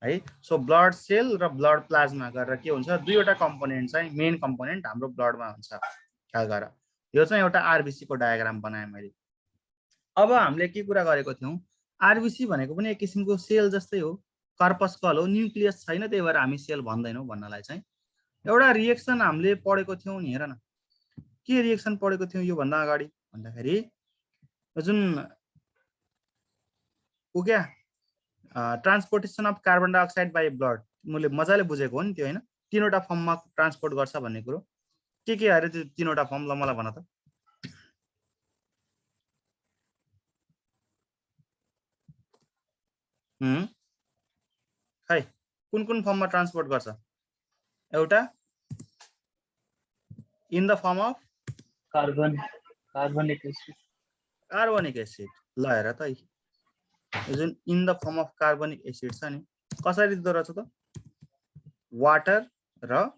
है। सो ब्लड सेल र ब्लड प्लाज्मा गरेर के हुन्छ, दुईवटा कम्पोनेन्ट चाहिँ मेन कम्पोनेन्ट हाम्रो ब्लडमा हुन्छ। ख्याल गर, यो चाहिँ एउटा आरबिसी को डायग्राम बनाएँ मैले। अब हामीले के कुरा गरेको थियौँ, आरबिसी भनेको पनि एक किसिमको सेल जस्तै हो, कर्पस्कल हो, न्युक्लियस छैन, त्यही भएर हामी सेल भन्दैनौँ भन्नलाई चाहिँ। एउटा रिएक्सन हामीले पढेको थियौँ नि, हेर न के रिएक्सन पढेको थियौँ यो भन्दा अगाडि भन्दाखेरि जुन उ क्या transportation of carbon dioxide by blood, मैले मजाले बुझेको हो नि त्यो हैन, तीनवटा फर्ममा ट्रान्सपोर्ट गर्छ भन्ने कुरो। के अरे त्यो तीनवटा फर्म, ल मलाई भन त। खै कुन कुन फर्ममा ट्रान्सपोर्ट गर्छ? एउटा in the form of carbonic acid. कार्बनिक एसिड। ल हेर त, यो जुन in the form of carbonic acid छ नि, कसरी दिँदो रहेछ त? वाटर र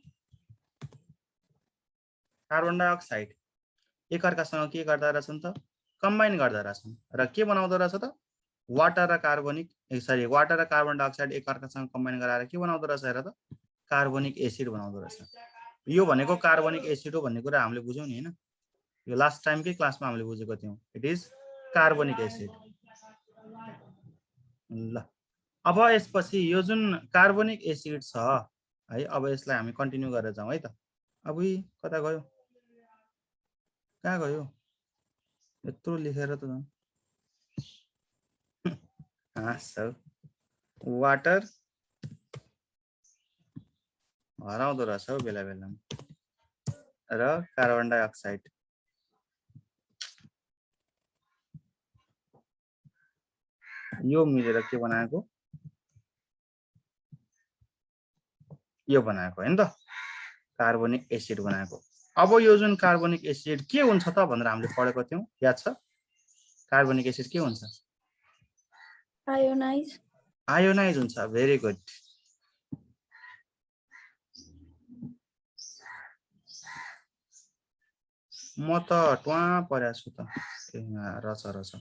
कार्बन डाइअक्साइड एकअर्कासँग के गर्दा रहेछन् त? कम्बाइन गर्दा रहेछन् र के बनाउँदो रहेछ त? वाटर र कार्बनिक वाटर र कार्बन डाइअक्साइड एकअर्कासँग कम्बाइन गराएर के बनाउँदो रहेछ हेर त? कार्बनिक एसिड बनाउँदो रहेछ। यो भनेको कार्बनिक एसिड हो भन्ने कुरा हामीले बुझ्यौँ नि हैन? यो लास्ट टाइमकै क्लासमा हामीले बुझेको थियौँ, इट इज कार्बनिक एसिड। ल अब यसपछि यो जुन कार्बनिक एसिड छ है, अब यसलाई हामी कन्टिन्यू गरेर जाउँ है त। अब कता गयो, कहाँ गयो, यत्रो लेखेर त वाटर हराउँदो रहेछ हौ बेला बेलामा, र कार्बन डाइअक्साइड। यो मिलेर के बनाएको, यो बनाएको हैन त, कार्बनिक एसिड बनाएको। अब यो जुन कार्बनिक एसिड के हुन्छ त भनेर हामीले पढेको थियौँ, याद छ? कार्बनिक एसिड के हुन्छ? आयोनाइज। आयोनाइज हुन्छ। Very good. म त ट्वा परेको छु त रछ रछ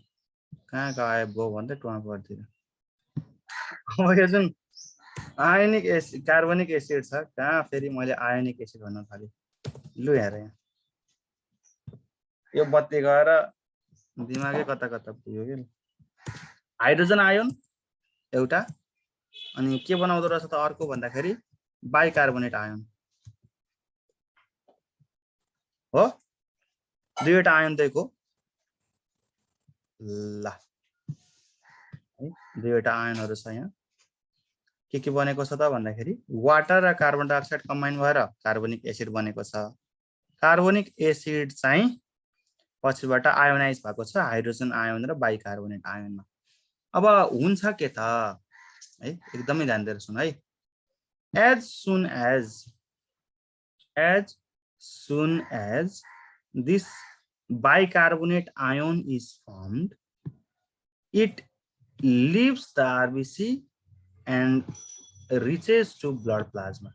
कहाँ गायब गयो भन्दै ट्वा पर्दिन अब यो जुन आयोनिक एसिड कार्बनिक एसिड छ कहाँ फेरि मैले आयोनिक एसिड भन्न थालेँ लु हेर यहाँ यो बत्ती गएर दिमागै कता कता पुग्यो कि हाइड्रोजन आयोन एउटा अनि के बनाउँदो रहेछ त अर्को भन्दाखेरि बाइकार्बोनेट आयोन हो दुईवटा आयोन दिएको ल है दुईवटा आयोनहरू छ यहाँ के बनेको छ त भन्दाखेरि वाटर र कार्बन डाइअक्साइड कम्बाइन भएर कार्बनिक एसिड बनेको छ कार्बनिक एसिड चाहिँ पछिबाट आयोनाइज भएको छ हाइड्रोजन आयोन र बाइकार्बोनेट आयोनमा अब हुन्छ के त है एकदमै ध्यान दिएर सुन है as soon as this bicarbonate ion is formed, it leaves the RBC and reaches to blood plasma.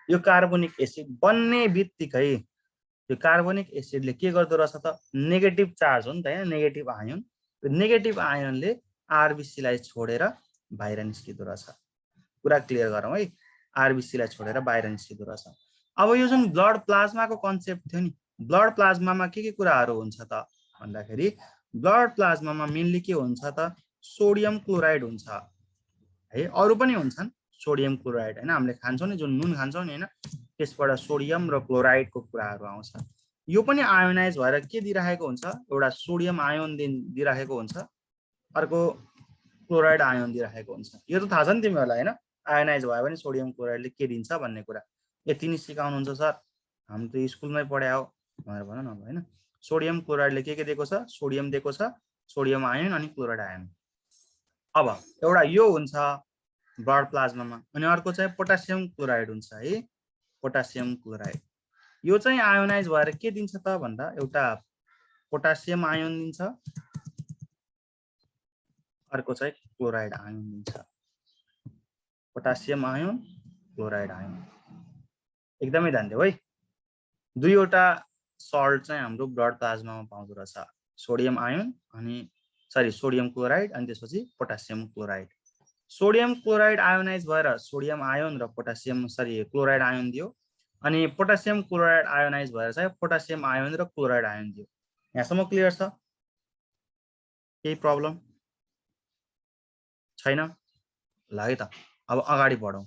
यो कार्बोनिक एसिड बन्ने बित्तिकै यो कार्बोनिक एसिडले के गर्दो रहेछ त नेगेटिभ चार्ज हो नि त हैन नेगेटिभ आयोन नेगेटिभ आयोनले आरबीसी लाई छोडेर बाहिर निस्किदो रहेछ कुरा क्लियर गरौँ है आरबीसी लाई छोडेर बाहिर निस्किदो रहेछ अब यो जुन ब्लड प्लाज्माको कन्सेप्ट थियो नि ब्लड प्लाज्मामा के कुराहरू हुन्छ त भन्दाखेरि ब्लड प्लाज्मामा मेनली के हुन्छ त सोडियम क्लोराइड हुन्छ है अरु पनि हुन्छन् सोडियम क्लोराइड हैन हामीले खान्छौं नि जुन नुन खान्छौं नि हैन त्यसबाट सोडियम र क्लोराइडको कुराहरू आउँछ यो पनि आयोनाइज भएर के दिइराखेको हुन्छ एउटा सोडियम आयोन दिइराखेको हुन्छ अर्को क्लोराइड आयोन दिइराखेको हुन्छ यो त थाहा छ नि तिमीहरुलाई हैन आयोनाइज भयो भने सोडियम क्लोराइडले के दिन्छ भन्ने कुरा यति नि सिकाउनु हुन्छ सर हामी त स्कुलमै पढ्या हो भनेर भन न हैन सोडियम क्लोराइडले के दिएको छ सोडियम दिएको छ सोडियम आयोन अनि क्लोराइड आयोन अब एउटा यो हुन्छ ब्लड प्लाज्मामा अनि अर्को चाहिँ पोटासियम क्लोराइड हुन्छ है पोटासियम क्लोराइड यो चाहिँ आयोनाइज भएर के दिन्छ त भन्दा एउटा पोटासियम आयोन दिन्छ अर्को चाहिँ क्लोराइड आयोन दिन्छ पोटासियम आयोन क्लोराइड आयोन एकदमै ध्यान दिऊ है दुईवटा सल्ट चाहिँ हाम्रो ब्लड प्लाज्मामा पाउँदो रहेछ सोडियम आयोन अनि सोडियम क्लोराइड अनि त्यसपछि potassium chloride sodium chloride ionise भएर सोडियम आयोन र पोटासियम क्लोराइड आयोन दियो अनि पोटासियम क्लोराइड आयोनाइज भएर चाहिँ पोटासियम आयोन र क्लोराइड आयोन दियो यहाँसम्म क्लियर छ केही प्रब्लम छैन ल है त अब अगाडि बढौं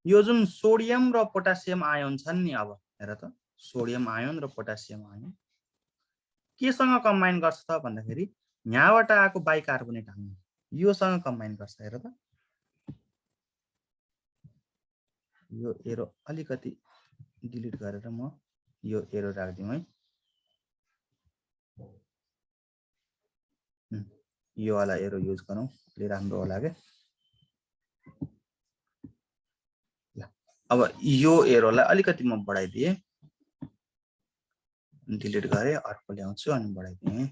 यो जुन सोडियम र पोटासियम आयोन छन् नि अब हेर त सोडियम आयोन र पोटासियम आयोन केसँग कम्बाइन गर्छ त भन्दाखेरि यहाँबाट आएको बाइकार्बोनेट आयोन योसँग कम्बाइन गर्छ हेर त यो एरो अलिकति डिलिट गरेर म यो एरो राख्दिम है यो वाला एरो युज गरौँ ले राम्रो होला के अब यो एरोलाई अलिकति म बढाइदिए डिलिट गरे अर्को ल्याउँछु अनि बढाइदिए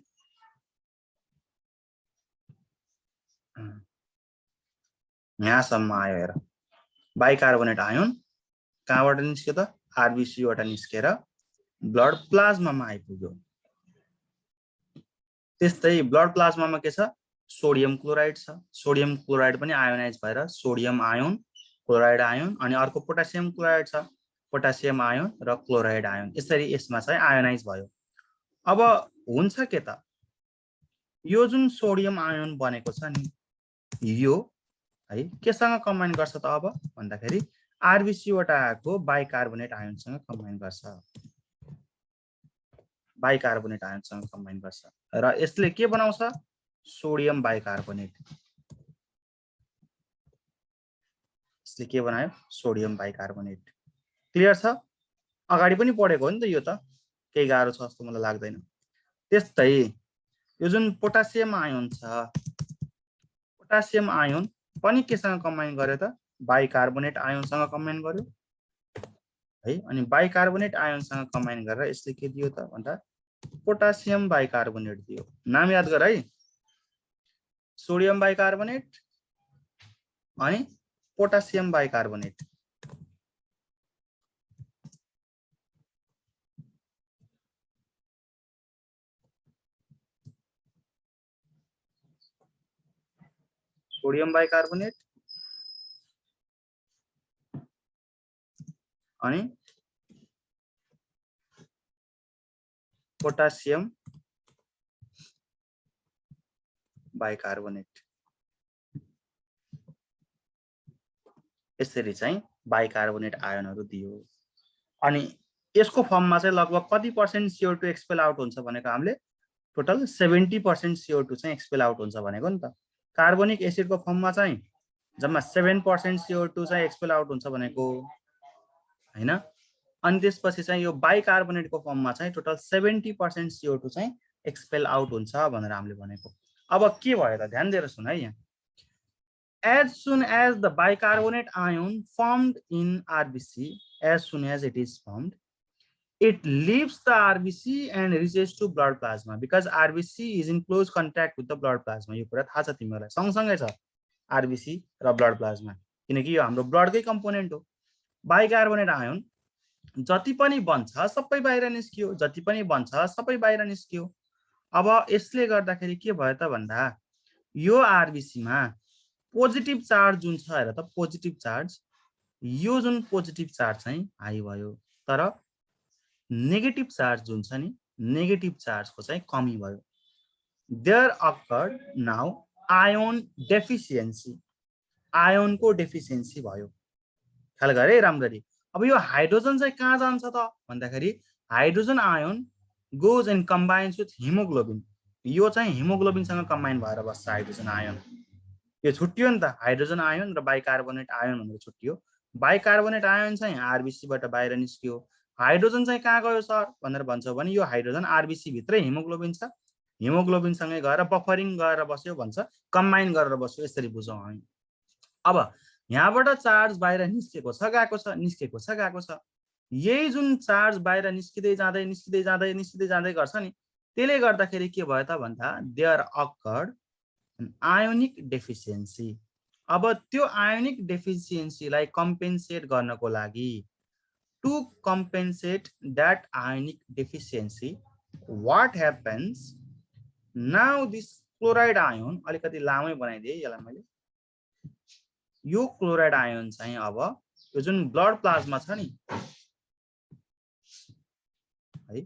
यहाँसम्म आयो हेर बाइकार्बोनेट आयोन कहाँबाट निस्क्यो त आरबीसी बाट निस्केर ब्लड प्लाज्मामा आइपुग्यो त्यस्तै ब्लड प्लाज्मामा के छ सोडियम क्लोराइड छ सोडियम क्लोराइड पनि आयोनाइज भएर सोडियम आयोन क्लोराइड आयोन अनि अर्को पोटासियम क्लोराइड छ पोटासियम आयोन र क्लोराइड आयोन यसरी यसमा चाहिँ आयोनाइज भयो अब हुन्छ के त यो जुन सोडियम आयोन बनेको छ नि यो है केसँग कम्बाइन गर्छ त अब भन्दाखेरि आरबीसी बाट आएको बाइकार्बोनेट आयोनसँग कम्बाइन गर्छ बाइकार्बोनेट आयोनसँग कम्बाइन गर्छ र यसले के बनाउँछ सोडियम बाइकार्बोनेट यसले के बनायो सोडियम बाइकार्बोनेट क्लियर छ अगाडि पनि पढेको हो नि त यो त केही गाह्रो छ जस्तो मलाई लाग्दैन त्यस्तै यो जुन पोटासियम आयोन छ पोटासियम आयोन पनि केसँग कम्बाइन गर्यो त बाइकार्बोनेट आयोनसँग कम्बाइन गर्यो है अनि बाइकार्बोनेट आयोनसँग कम्बाइन गरेर यसले के दियो त भन्दा पोटासियम बाइकार्बोनेट दियो नाम याद गर है सोडियम बाइकार्बोनेट अनि पोटासियम बाइकार्बोनेट सोडियम बाइकार्बोनेट अनि पोटासियम बाइकार्बोनेट यसरी चाहिँ बाइकार्बोनेट आयनहरु दियो अनि यसको फर्ममा चाहिँ लगभग कति % CO2 एक्सपेल आउट हुन्छ भनेको हामीले टोटल 70% CO2 चाहिँ एक्सपेल आउट हुन्छ भनेको नि त कार्बोनिक एसिडको फर्ममा चाहिँ जम्मा 7% CO2 चाहिँ एक्सपेल आउट हुन्छ भनेको हैन अनि त्यसपछि चाहिँ यो बाइकार्बोनेटको फर्ममा चाहिँ टोटल 70% CO2 चाहिँ एक्सपेल आउट हुन्छ भनेर हामीले भनेको अब के भयो त ध्यान दिएर सुन है यहाँ as soon as the bicarbonate ion formed in RBC as soon as it is formed it leaves the RBC and reaches to blood plasma because RBC is in close contact with the blood plasma यो कुरा थाहा छ तिमीलाई सँगसँगै छ RBC र blood plasma किनकि यो हाम्रो ब्लडकै कम्पोनेन्ट हो बाइकार्बोनेट आयन जति पनि बन्छ सबै बाहिर निस्कियो जति पनि बन्छ सबै बाहिर निस्कियो अब यसले गर्दाखेरि के भयो त भन्दा यो RBC मा पोजिटिभ चार्ज जुन छ हेर त पोजिटिभ चार्ज यो जुन पोजिटिभ चार्ज चाहिँ हाई भयो तर नेगेटिभ चार्ज जुन छ नि नेगेटिभ चार्जको चाहिँ कमी भयो there occurred now ion deficiency आयोनको डेफिसियन्सी भयो ख्याल गरे राम्ररी अब यो हाइड्रोजन चाहिँ कहाँ जान्छ त भन्दाखेरि hydrogen ion goes and combines with haemoglobin यो चाहिँ हिमोग्लोबिनसँग कम्बाइन भएर बस्छ हाइड्रोजन आयोन यो छुट्टियो नि त हाइड्रोजन आयोन र बाइकार्बोनेट आयोन भनेर छुट्टियो बाइकार्बोनेट आयोन चाहिँ आरबीसी बाट बाहिर निस्कियो हाइड्रोजन चाहिँ कहाँ गयो सर भनेर भन्छौ भने यो हाइड्रोजन आरबीसी भित्रै हिमोग्लोबिन छ हिमोग्लोबिन सँगै गएर बफरिङ गरेर बस्यो भन्छ कम्बाइन गरेर बस्यो यसरी बुझौं हामी अब यहाँबाट चार्ज बाहिर निस्केको छ गएको छ यही जुन चार्ज बाहिर निस्किदै जाँदै गर्छ नि त्यसले गर्दाखेरि के भयो त भन्दा देयर अकर्ड आयोनिक डेफिसियन्सी अब त्यो आयोनिक डेफिसियन्सीलाई कम्पेन्सेट गर्नको लागि to compensate that ionic deficiency what happens now this chloride ion अलिकति लामै बनाइदिए यसलाई मैले यो क्लोराइड आयोन चाहिँ अब यो जुन ब्लड प्लाज्मा छ नि है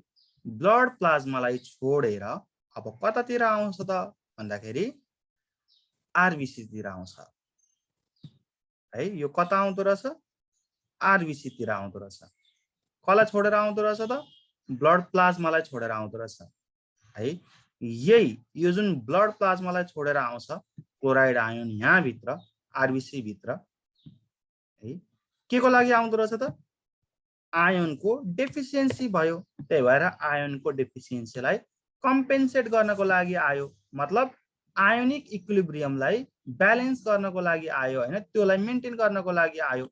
ब्लड प्लाज्मालाई छोडेर अब कतातिर आउँछ त भन्दाखेरि आरबीसी तिर आउँछ है यो कता आउँदो रहेछ आरबीसी तिर आउँदो रहेछ कसलाई छोडेर आउँदो रहेछ त ब्लड प्लाज्मालाई छोडेर आउँदो रहेछ है यही यो जुन ब्लड प्लाज्मालाई छोडेर आउँछ क्लोराइड आयोन यहाँ भित्र आरबीसी भित्र है केको लागि आउँदो रहेछ त आयोनको डेफिसियन्सी भयो त्यही भएर आयोनको डेफिसियन्सीलाई कम्पेन्सेट गर्नको लागि आयो मतलब आयोनिक इक्विलिब्रियमलाई ब्यालेन्स गर्नको लागि आयो हैन त्योलाई मेन्टेन गर्नको लागि आयो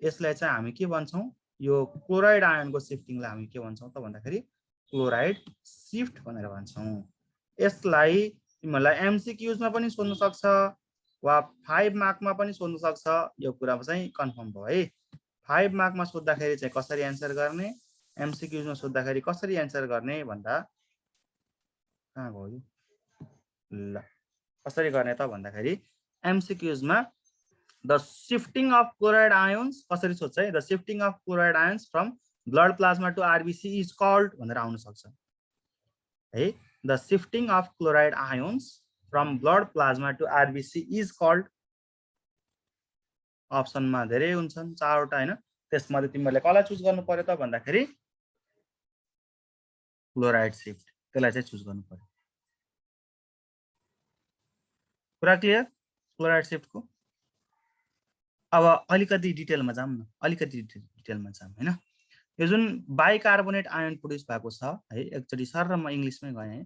यसलाई चाहिँ हामी के भन्छौं यो क्लोराइड आयोनको शिफ्टिङलाई हामी के भन्छौं त भन्दाखेरि क्लोराइड शिफ्ट भनेर भन्छौं यसलाई तिमीलाई एमसीक्यूज मा पनि सोध्न सक्छ वा 5 मार्कमा पनि सोध्न सक्छ यो कुरा चाहिँ कन्फर्म भयो है 5 मार्कमा सोध्दाखेरि चाहिँ कसरी आन्सर गर्ने एमसीक्यूज मा सोध्दाखेरि कसरी आन्सर गर्ने भन्दा कहाँ गयो ल कसरी गर्ने त भन्दाखेरि एमसीक्यूज मा the shifting of chloride ions कसरी सोध्छ है the shifting of chloride ions from blood plasma to RBC is called भनेर आउन सक्छ है the shifting of chloride ions from blood plasma to RBC is called अप्सनमा धेरै हुन्छन् चारवटा हैन त्यसमध्ये तिमीले कसलाई चुज गर्नु पर्यो त भन्दाखेरि क्लोराइड शिफ्ट त्यसलाई चाहिँ चुज गर्नु पर्यो कुरा क्लियर क्लोराइड शिफ्ट को अब अलिकति डिटेलमा जाम न अलिकति डिटेलमा जाम हैन यो जुन बाइकार्बोनेट आयोन प्रोड्युस भएको छ है एकचोटी सर म इंग्लिशमै गए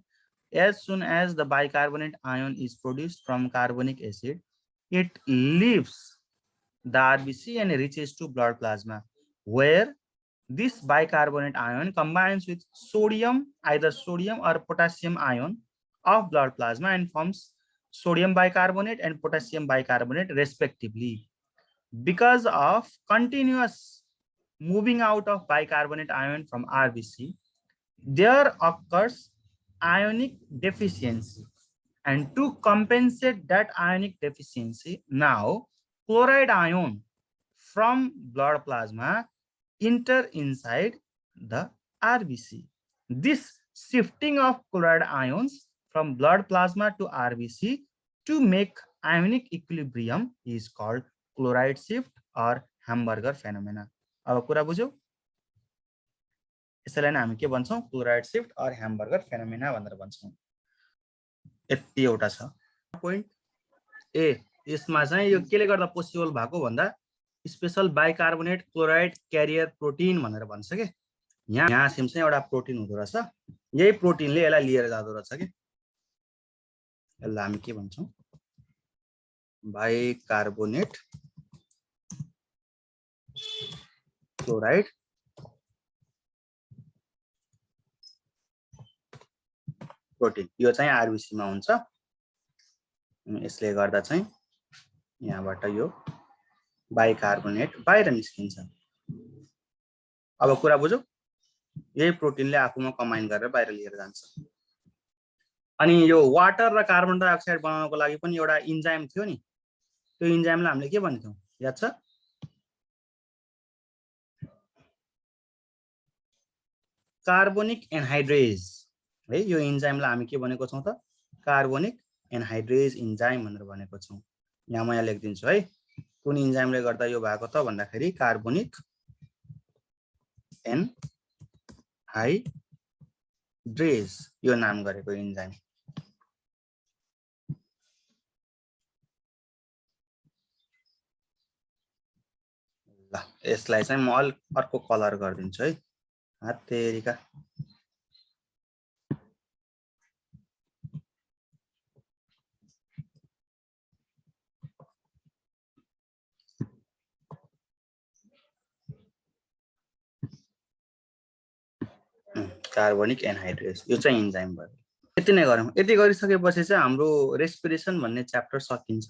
as soon as the bicarbonate ion is produced from carbonic acid it leaves the RBC and reaches to blood plasma where this bicarbonate ion combines with sodium either sodium or potassium ion of blood plasma and forms sodium bicarbonate and potassium bicarbonate respectively because of continuous moving out of bicarbonate ion from RBC there occurs ionic deficiency And to compensate that ionic deficiency, now chloride ion from blood plasma enter inside the RBC. This shifting of chloride ions from blood plasma to RBC to make ionic equilibrium is called chloride shift or Hamburger phenomena. अब कुरा बुझ्यौ? यसैलाई नै हामी के भन्छौं? Chloride shift or hamburger phenomena भनेर भन्छौं। यति एउटा छ पोइन्ट ए। यसमा चाहिँ यो केले गर्दा पोसिबल भएको भन्दा special bicarbonate chloride career protein भनेर भन्छ के। यहाँ सिम चाहिँ एउटा प्रोटिन हुँदो रहेछ, यही प्रोटिनले यसलाई लिएर जाँदो रहेछ के। यसलाई हामी के भन्छौं? बाइकार्बोनेट क्लोराइड प्रोटिन, यो चाहिँ आरबीसी मा हुन्छ। यसले गर्दा चाहिँ यहाँबाट यो बाइकार्बोनेट बाहिर निस्किन्छ। अब कुरा बुझ्यौ? यही प्रोटिनले आफूमा कम्बाइन गरेर बाहिर लिएर जान्छ। अनि यो वाटर र कार्बन डाइअक्साइड बनाउनको लागि पनि एउटा इन्जाइम थियो नि, त्यो इन्जाइमलाई हामीले के भन्थ्यौं याद छ? कार्बोनिक एनहाइड्रेज है। यो इन्जाइमलाई हामी के भनेको छौं त? कार्बोनिक एनहाइड्रेज इन्जाइम भनेर भनेको छौं। यहाँ म यहाँ लेखिदिन्छु है, कुन इन्जाइमले गर्दा यो भएको त भन्दाखेरि कार्बोनिक एनहाइड्रेज यो नाम गरेको इन्जाइम। ल यसलाई चाहिँ म अर्को कलर गरिदिन्छु है। हातेरिका कार्बोनिक एनहाइड्रेज यो चाहिँ इन्जाइम भयो। यति नै गरौँ। यति गरिसकेपछि चाहिँ हाम्रो रेस्पिरेसन भन्ने च्याप्टर सकिन्छ।